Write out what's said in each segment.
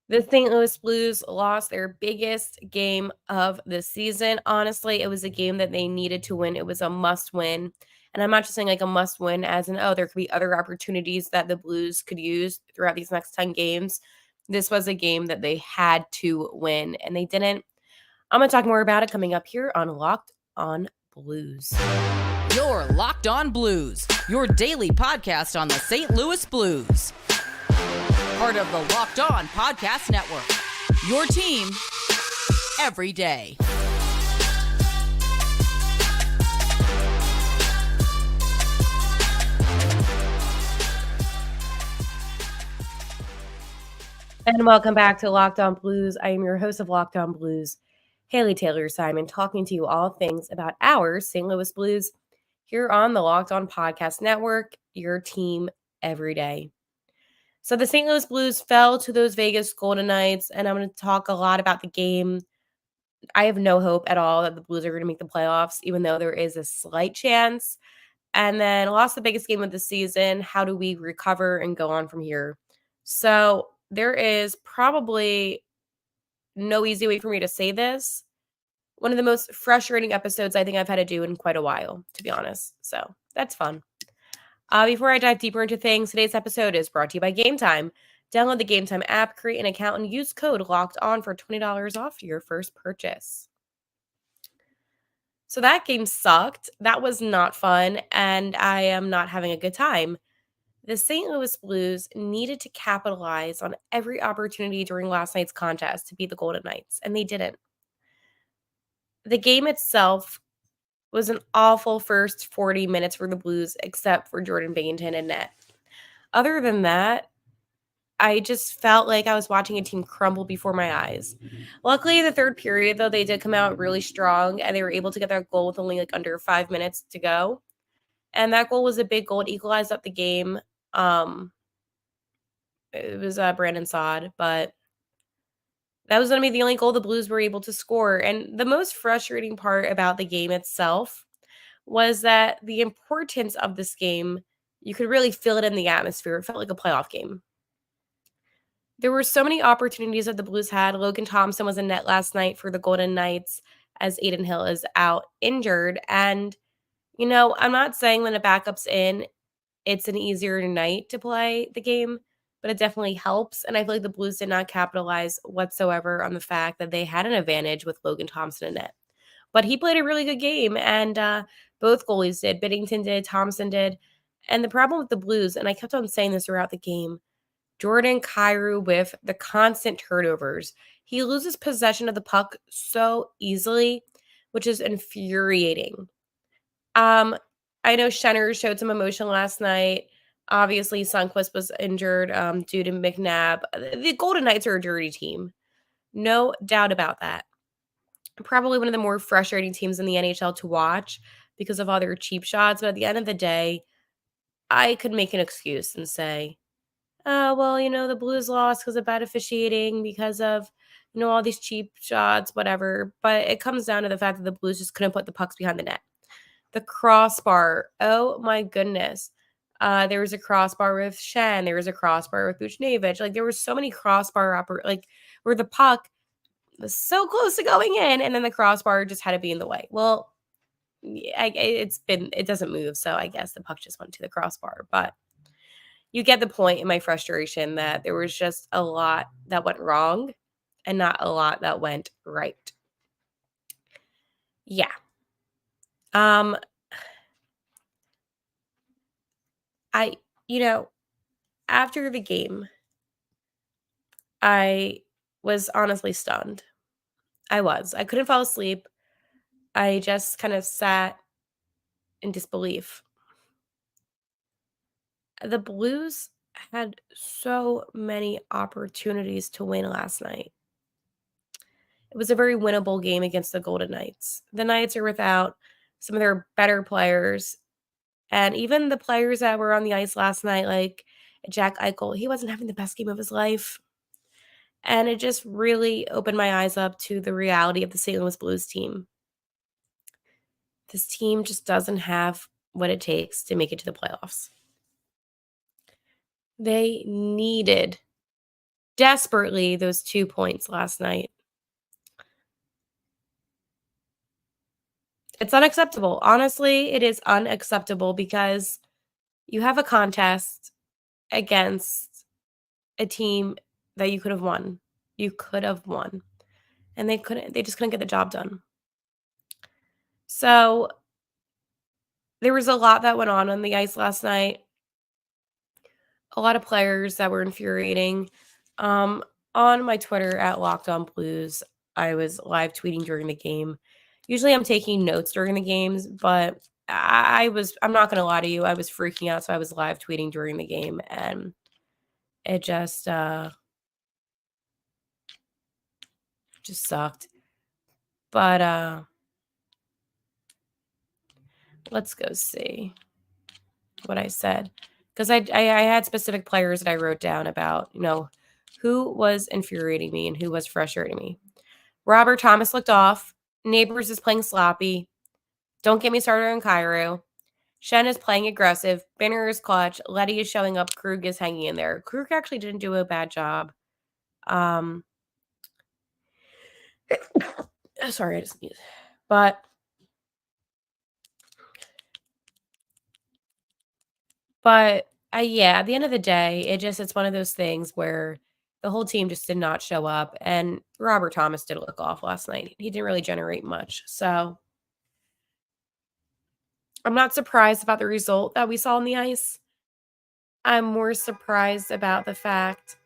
The St. Louis Blues lost their biggest game of the season. Honestly, it was a game that they needed to win. It was a must win. And I'm not just saying like a must win as in, oh, there could be other opportunities that the Blues could use throughout these next 10 games. This was a game that they had to win, and they didn't. I'm going to talk more about it coming up here on Locked on Blues. You're Locked on Blues, your daily podcast on the St. Louis Blues. Part of the Locked On Podcast Network, your team every day. And welcome back to Locked on Blues. I am your host of Locked on Blues, Haley Taylor Simon, talking to you all things about our St. Louis Blues here on the Locked On Podcast Network, your team every day. So the St. Louis Blues fell to those Vegas Golden Knights, and I'm going to talk a lot about the game. I have no hope at all that the Blues are going to make the playoffs, even though there is a slight chance. And then lost the biggest game of the season. How do we recover and go on from here? So there is probably no easy way for me to say this. One of the most frustrating episodes I think I've had to do in quite a while, to be honest. So that's fun. Before I dive deeper into things, today's episode is brought to you by Gametime. Download the Gametime app, create an account, and use code LOCKEDON for $20 off your first purchase. So that game sucked. That was not fun, and I am not having a good time. The St. Louis Blues needed to capitalize on every opportunity during last night's contest to beat the Golden Knights, and they didn't. The game itself was an awful first 40 minutes for the Blues, except for Jordan Binnington and net. Other than that, I just felt like I was watching a team crumble before my eyes. Luckily, in the third period, though, they did come out really strong, and they were able to get that goal with only like under 5 minutes to go. And that goal was a big goal. It equalized up the game. It was Brandon Saad, but that was going to be the only goal the Blues were able to score. And the most frustrating part about the game itself was that the importance of this game, you could really feel it in the atmosphere. It felt like a playoff game. There were so many opportunities that the Blues had. Logan Thompson was in net last night for the Golden Knights as Aiden Hill is out injured. And, I'm not saying when a backup's in, it's an easier night to play the game, but it definitely helps. And I feel like the Blues did not capitalize whatsoever on the fact that they had an advantage with Logan Thompson in net. But he played a really good game, and both goalies did. Binnington did, Thompson did. And the problem with the Blues, and I kept on saying this throughout the game, Jordan Kyrou with the constant turnovers. He loses possession of the puck so easily, which is infuriating. I know Schenner showed some emotion last night. Obviously, Sundqvist was injured due to McNabb. The Golden Knights are a dirty team. No doubt about that. Probably one of the more frustrating teams in the NHL to watch because of all their cheap shots. But at the end of the day, I could make an excuse and say, oh, well, the Blues lost because of bad officiating, because of, all these cheap shots, whatever. But it comes down to the fact that the Blues just couldn't put the pucks behind the net. The crossbar, oh my goodness. There was a crossbar with Shen. There was a crossbar with Buchnevich. Like, there were so many crossbar, where the puck was so close to going in, and then the crossbar just had to be in the way. Well, it doesn't move, so I guess the puck just went to the crossbar. But you get the point in my frustration that there was just a lot that went wrong and not a lot that went right. Yeah. After the game, I was honestly stunned. I couldn't fall asleep. I just kind of sat in disbelief. The Blues had so many opportunities to win last night. It was a very winnable game against the Golden Knights. The Knights are without some of their better players, and even the players that were on the ice last night, like Jack Eichel, he wasn't having the best game of his life. And it just really opened my eyes up to the reality of the St. Louis Blues team. This team just doesn't have what it takes to make it to the playoffs. They needed desperately those 2 points last night. It's unacceptable. Honestly, it is unacceptable because you have a contest against a team that you could have won. You could have won, and they just couldn't get the job done. So, there was a lot that went on the ice last night. A lot of players that were infuriating. Um, on my Twitter at Locked On Blues, I was live tweeting during the game. Usually I'm taking notes during the games, but I'm not gonna lie to you, I was freaking out, so I was live tweeting during the game and it just sucked. But let's go see what I said. Because I had specific players that I wrote down about, who was infuriating me and who was frustrating me. Robert Thomas looked off. Neighbors is playing sloppy. Don't get me started on Cairo. Shen is playing aggressive. Banner is clutch. Letty is showing up. Krug is hanging in there. Krug actually didn't do a bad job. Sorry, I just sneezed. But yeah, at the end of the day, it's one of those things where the whole team just did not show up, and Robert Thomas did look off last night. He didn't really generate much, so I'm not surprised about the result that we saw on the ice. I'm more surprised about the fact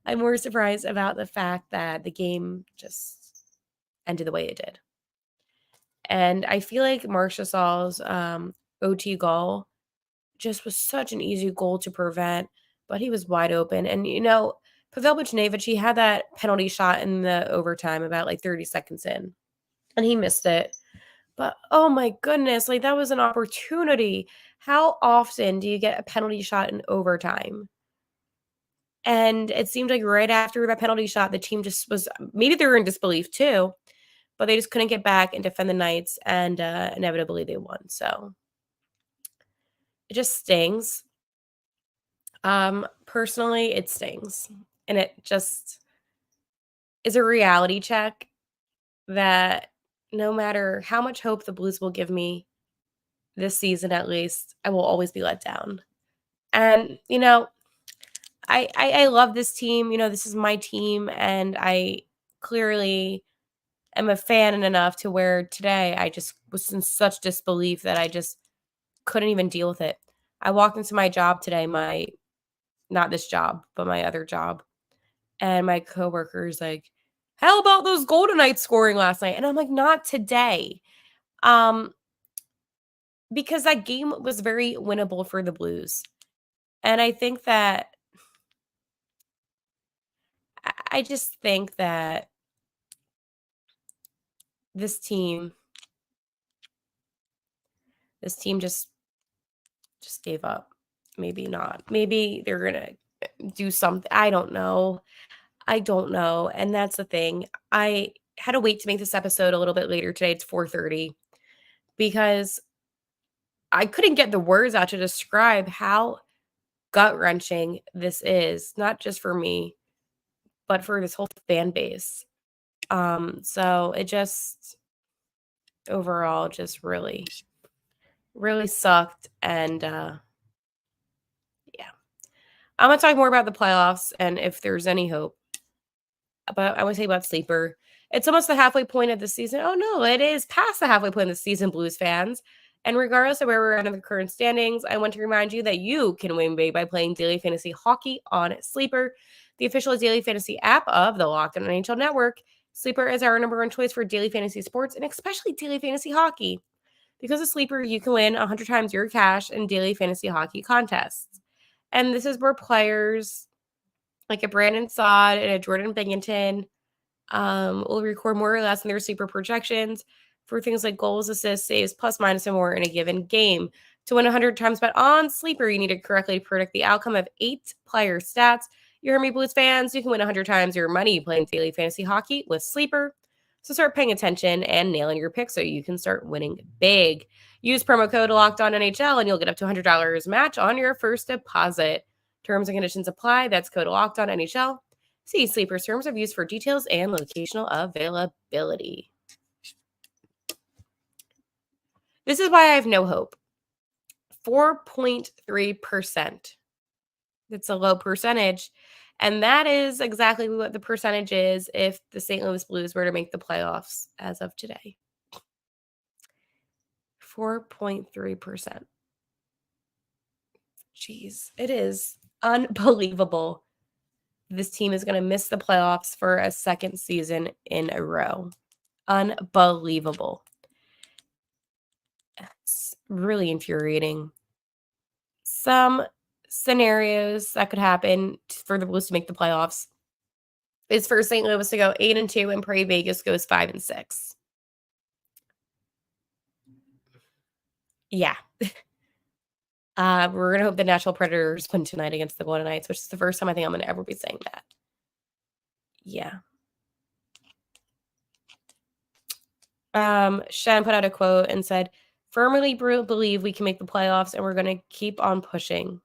that the game just ended the way it did. And I feel like Marchessault's OT goal just was such an easy goal to prevent, but he was wide open. And, Pavel Buchnevich, he had that penalty shot in the overtime about like 30 seconds in, and he missed it. But, oh my goodness, like that was an opportunity. How often do you get a penalty shot in overtime? And it seemed like right after that penalty shot, the team just was maybe they were in disbelief too, but they just couldn't get back and defend the Knights, and inevitably they won. So it just stings. Personally, it stings. And it just is a reality check that no matter how much hope the Blues will give me this season, at least, I will always be let down. And, I love this team. This is my team, and I clearly am a fan enough to where today I just was in such disbelief that I just couldn't even deal with it. I walked into my job today, not this job, but my other job, and my coworker is like, "How about those Golden Knights scoring last night?" And I'm like, "Not today." Um, because that game was very winnable for the Blues. And I just think that this team just gave up. Maybe not. Maybe they're gonna do something. I don't know. And that's the thing. I had to wait to make this episode a little bit later today. It's 4:30 because I couldn't get the words out to describe how gut-wrenching this is, not just for me, but for this whole fan base. So it just overall just really, really sucked. And yeah. I'm gonna talk more about the playoffs and if there's any hope. But I want to say about Sleeper. It's almost the halfway point of the season. Oh no, it is past the halfway point of the season, Blues fans. And regardless of where we're at in the current standings, I want to remind you that you can win big by playing daily fantasy hockey on Sleeper, the official daily fantasy app of the Locked On NHL Network. Sleeper is our number one choice for daily fantasy sports and especially daily fantasy hockey. Because of Sleeper, you can win 100 times your cash in daily fantasy hockey contests. And this is where players like a Brandon Saad and a Jordan Binghamton will record more or less in their Sleeper projections for things like goals, assists, saves, plus, minus, and more in a given game. To win 100 times bet on Sleeper, you need to correctly predict the outcome of 8 player stats. You heard me, Blues fans. You can win 100 times your money playing daily fantasy hockey with Sleeper. So start paying attention and nailing your picks so you can start winning big. Use promo code LOCKEDONNHL and you'll get up to $100 match on your first deposit. Terms and conditions apply. That's code Locked On NHL. See Sleepers terms of use for details and locational availability. This is why I have no hope. 4.3%. It's a low percentage. And that is exactly what the percentage is if the St. Louis Blues were to make the playoffs as of today. 4.3%. Jeez, it is unbelievable. This team is going to miss the playoffs for a second season in a row. Unbelievable. It's really infuriating. Some scenarios that could happen for the Blues to make the playoffs is for St. Louis to go 8-2 and pray Vegas goes 5-6. Yeah. We're gonna hope the Nashville Predators win tonight against the Golden Knights, which is the first time I think I'm gonna ever be saying that. Yeah. Shannon put out a quote and said, "Firmly believe we can make the playoffs, and we're gonna keep on pushing."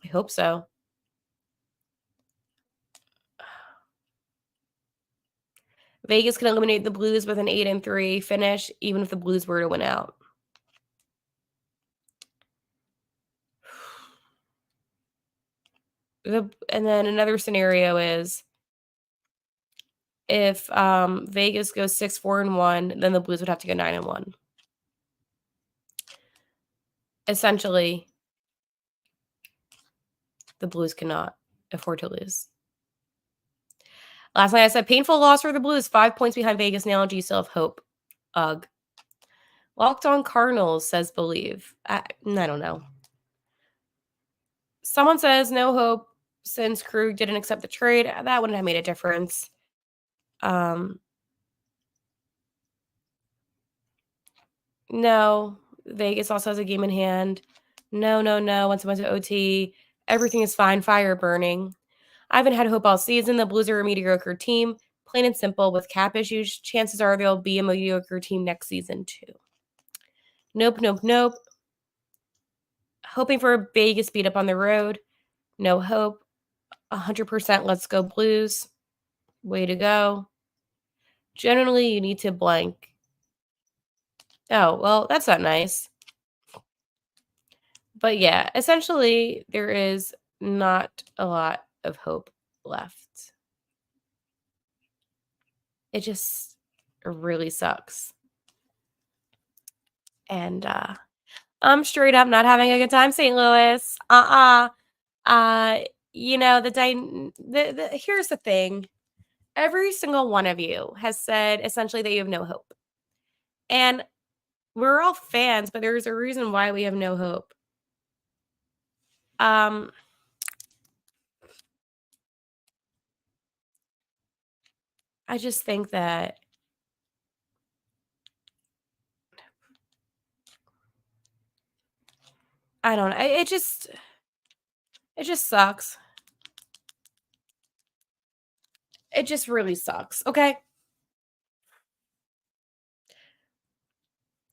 I hope so. Vegas can eliminate the Blues with an 8-3 finish, even if the Blues were to win out. And then another scenario is if Vegas goes 6-4-1, then the Blues would have to go 9-1. Essentially, the Blues cannot afford to lose. Last night I said painful loss for the Blues, 5 points behind Vegas now. Do you still have hope? Ugh. Locked On Cardinals says believe. I don't know. Someone says no hope since Krug didn't accept the trade. That wouldn't have made a difference. No. Vegas also has a game in hand. No. Once it went to OT, everything is fine. Fire burning. I haven't had hope all season. The Blues are a mediocre team. Plain and simple, with cap issues, chances are they'll be a mediocre team next season too. Nope. Hoping for a Vegas beat up on the road. No hope. 100% let's go Blues. Way to go. Generally, you need to blank. Oh, well, that's not nice. But yeah, essentially, there is not a lot of hope left. It just really sucks. And I'm straight up not having a good time, St. Louis. You know, here's the thing. Every single one of you has said essentially that you have no hope. And we're all fans, but there's a reason why we have no hope. I just think that I don't know. It just sucks. It just really sucks. Okay.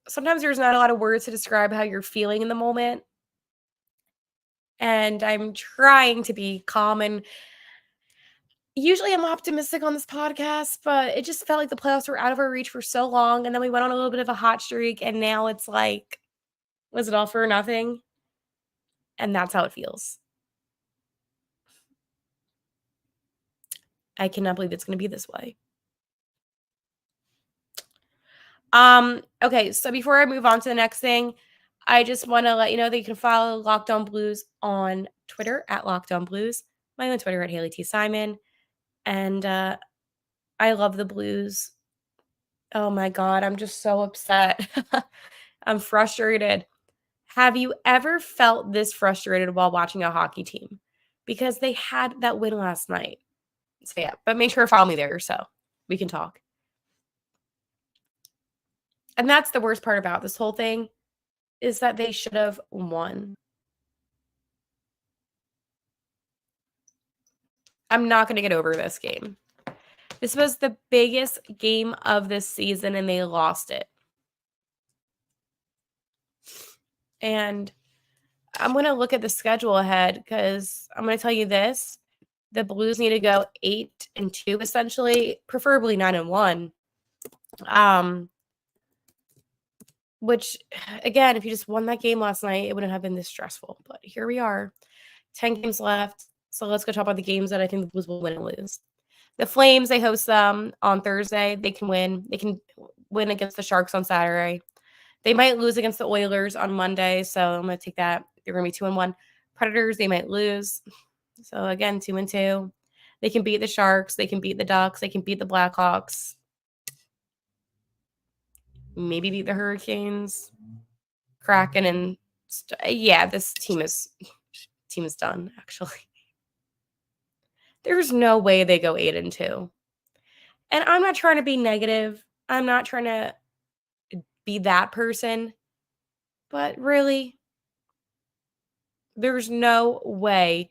Sometimes there's not a lot of words to describe how you're feeling in the moment. And I'm trying to be calm, and usually I'm optimistic on this podcast, but it just felt like the playoffs were out of our reach for so long. And then we went on a little bit of a hot streak, and now it's like, was it all for nothing? And that's how it feels. I cannot believe it's going to be this way. Okay, so before I move on to the next thing, I just want to let you know that you can follow Locked On Blues on Twitter at Locked On Blues. My own Twitter at Haley T. Simon. And I love the Blues. Oh my God, I'm just so upset. I'm frustrated. Have you ever felt this frustrated while watching a hockey team? Because they had that win last night. So yeah, but make sure to follow me there so we can talk. And that's the worst part about this whole thing, is that they should have won. I'm not going to get over this game. This was the biggest game of this season, and they lost it. And I'm gonna look at the schedule ahead because I'm gonna tell you this: the Blues need to go 8-2, essentially, preferably 9-1. Um, which again, if you just won that game last night, it wouldn't have been this stressful. But here we are, 10 games left. So let's go talk about the games that I think the Blues will win and lose. The Flames, they host them on Thursday. They can win. They can win against the Sharks on Saturday. They might lose against the Oilers on Monday, so I'm going to take that. They're going to be 2-1. Predators, they might lose. So again, 2-2. They can beat the Sharks. They can beat the Ducks. They can beat the Blackhawks. Maybe beat the Hurricanes, Kraken, and yeah, this team is done. Actually, there's no way they go 8-2. And I'm not trying to be negative. I'm not trying to be that person, but really, there's no way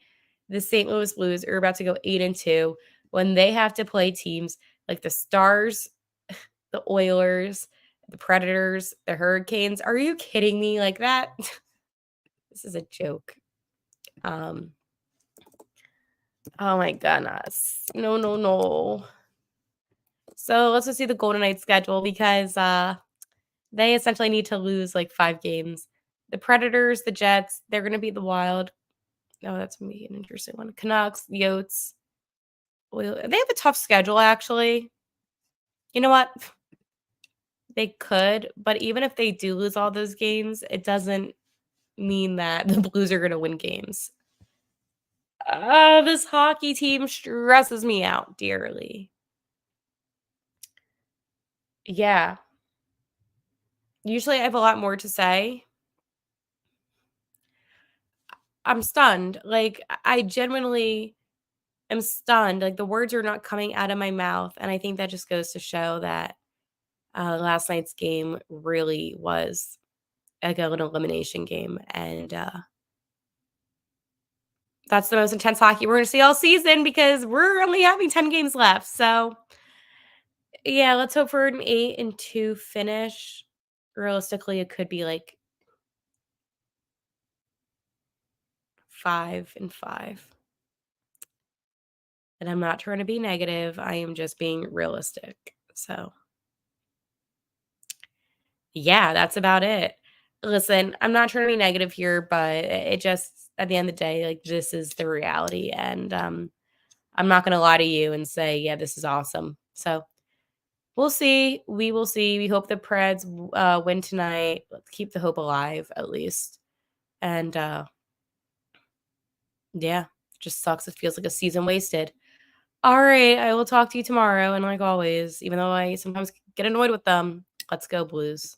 the St. Louis Blues are about to go 8-2 when they have to play teams like the Stars, the Oilers, the Predators, the Hurricanes. Are you kidding me? Like that? This is a joke. Oh my goodness. No, no, no. So let's just see the Golden Knights schedule because they essentially need to lose like 5 games. The Predators, the Jets, they're going to beat the Wild. Oh, that's going to be an interesting one. Canucks, Yotes. They have a tough schedule, actually. You know what? They could, but even if they do lose all those games, it doesn't mean that the Blues are going to win games. This hockey team stresses me out dearly. Yeah. Usually I have a lot more to say. I'm stunned. Like, I genuinely am stunned. Like, the words are not coming out of my mouth. And I think that just goes to show that last night's game really was like an elimination game. And that's the most intense hockey we're going to see all season because we're only having 10 games left. So, yeah, let's hope for an 8-2 finish. Realistically, it could be like 5-5. And I'm not trying to be negative. I am just being realistic. So, yeah, that's about it. Listen, I'm not trying to be negative here, but it just at the end of the day, like this is the reality. And I'm not gonna lie to you and say, yeah, this is awesome. So we'll see. We will see. We hope the Preds win tonight. Let's keep the hope alive at least. And yeah, just sucks. It feels like a season wasted. All right, I will talk to you tomorrow. And like always, even though I sometimes get annoyed with them, let's go Blues.